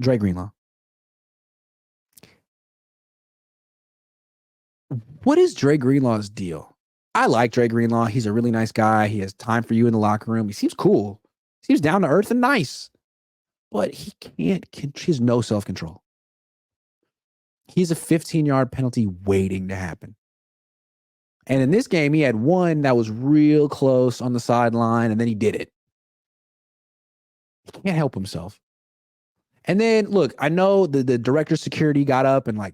Dre Greenlaw. What is Dre Greenlaw's deal? I like Dre Greenlaw. He's a really nice guy. He has time for you in the locker room. He seems cool. He seems down to earth and nice. But he he has no self-control. He's a 15-yard penalty waiting to happen. And in this game, he had one that was real close on the sideline, and then he did it. He can't help himself. And then, look, I know the director of security got up and, like,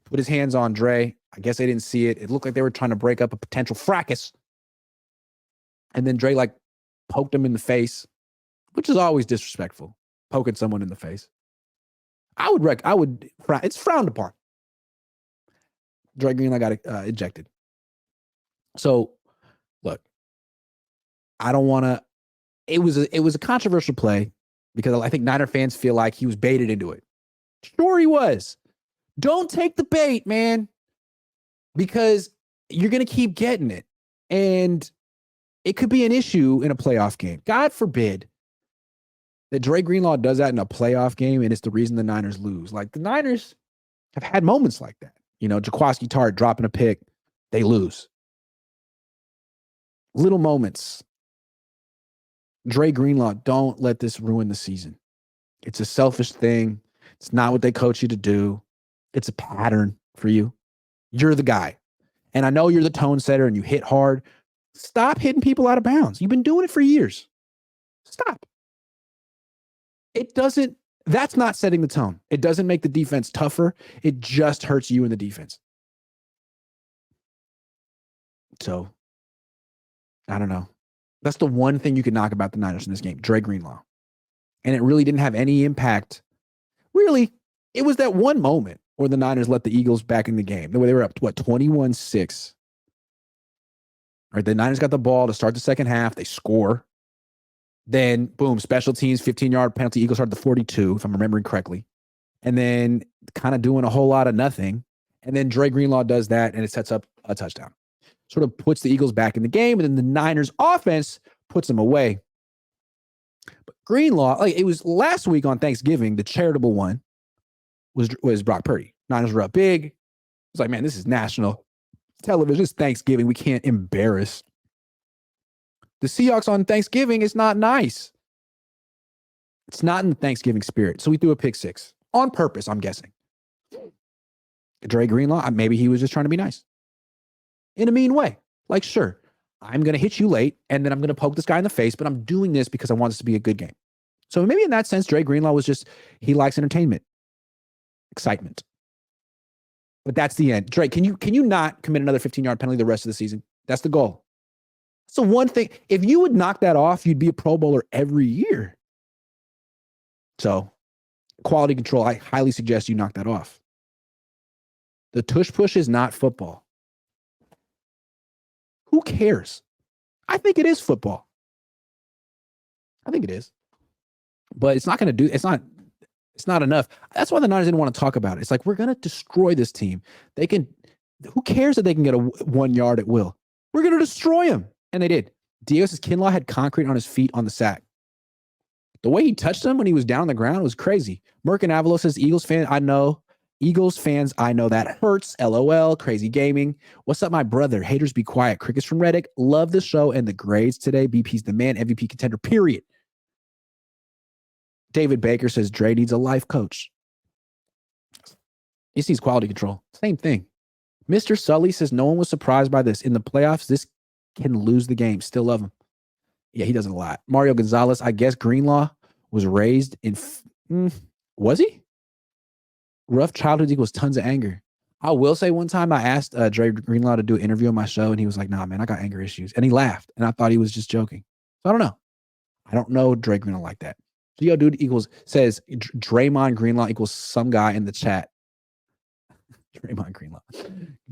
put his hands on Dre. I guess they didn't see it. It looked like they were trying to break up a potential fracas. And then Dre, like, poked him in the face, which is always disrespectful, poking someone in the face. It's frowned upon. Dre Greenlaw got ejected. So, look, I don't want to. It was a controversial play because I think Niner fans feel like he was baited into it. Sure, he was. Don't take the bait, man, because you're going to keep getting it. And it could be an issue in a playoff game. God forbid that Dre Greenlaw does that in a playoff game, and it's the reason the Niners lose. Like, the Niners have had moments like that. You know, Jaquaski Tart dropping a pick, they lose. Little moments. Dre Greenlaw, don't let this ruin the season. It's a selfish thing. It's not what they coach you to do. It's a pattern for you. You're the guy. And I know you're the tone setter and you hit hard. Stop hitting people out of bounds. You've been doing it for years. Stop. That's not setting the tone. It doesn't make the defense tougher. It just hurts you in the defense. So, I don't know. That's the one thing you could knock about the Niners in this game, Dre Greenlaw. And it really didn't have any impact. Really, it was that one moment where the Niners let the Eagles back in the game. They were up, 21-6. Right, the Niners got the ball to start the second half. They score. Then, boom, special teams, 15-yard penalty. Eagles start the 42, if I'm remembering correctly. And then kind of doing a whole lot of nothing. And then Dre Greenlaw does that, and it sets up a touchdown. Sort of puts the Eagles back in the game, and then the Niners offense puts them away. But Greenlaw, like, it was last week on Thanksgiving, the charitable one was Brock Purdy. Niners were up big. It was like, man, this is national television. It's Thanksgiving. We can't embarrass the Seahawks on Thanksgiving. Is not nice. It's not in the Thanksgiving spirit. So we threw a pick six on purpose, I'm guessing. Dre Greenlaw, maybe he was just trying to be nice. In a mean way. Like, sure, I'm going to hit you late, and then I'm going to poke this guy in the face, but I'm doing this because I want this to be a good game. So maybe in that sense, Dre Greenlaw was just, he likes entertainment, excitement. But that's the end. Dre, can you not commit another 15-yard penalty the rest of the season? That's the goal. So one thing, if you would knock that off, you'd be a Pro Bowler every year. So quality control, I highly suggest you knock that off. The tush push is not football. Who cares? I think it is football. I think it is. But it's not going to do, it's not enough. That's why the Niners didn't want to talk about it. It's like, we're going to destroy this team. Who cares that they can get a 1 yard at will? We're going to destroy them. And they did. Diego says Kinlaw had concrete on his feet on the sack. The way he touched them when he was down on the ground was crazy. Merkin Avalo says, Eagles fans, I know that hurts. LOL, crazy gaming. What's up, my brother? Haters be quiet. Crickets from Reddick. Love the show and the grades today. BP's the man, MVP contender, period. David Baker says, Dre needs a life coach. He sees quality control. Same thing. Mr. Sully says, no one was surprised by this. In the playoffs, this can lose the game. Still love him. Yeah, he does it a lot. Mario Gonzalez, I guess Greenlaw was raised in... was he? Rough childhood equals tons of anger. I will say one time I asked Dre Greenlaw to do an interview on my show, and he was like, nah, man, I got anger issues. And he laughed, and I thought he was just joking. So I don't know. I don't know Dre Greenlaw like that. So yo, dude says Draymond Greenlaw equals some guy in the chat. Draymond Greenlaw.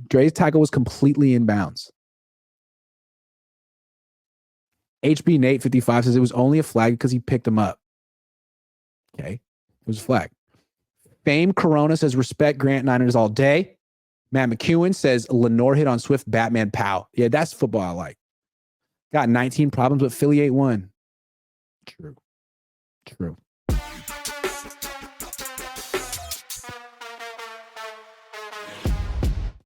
Dre's tackle was completely in bounds. HB Nate 55 says it was only a flag because he picked him up. Okay. It was a flag. Fame Corona says respect Grant Niners all day. Matt McEwen says Lenore hit on Swift Batman pow. Yeah, that's football I like. Got 19 problems, but Philly 8-1. True.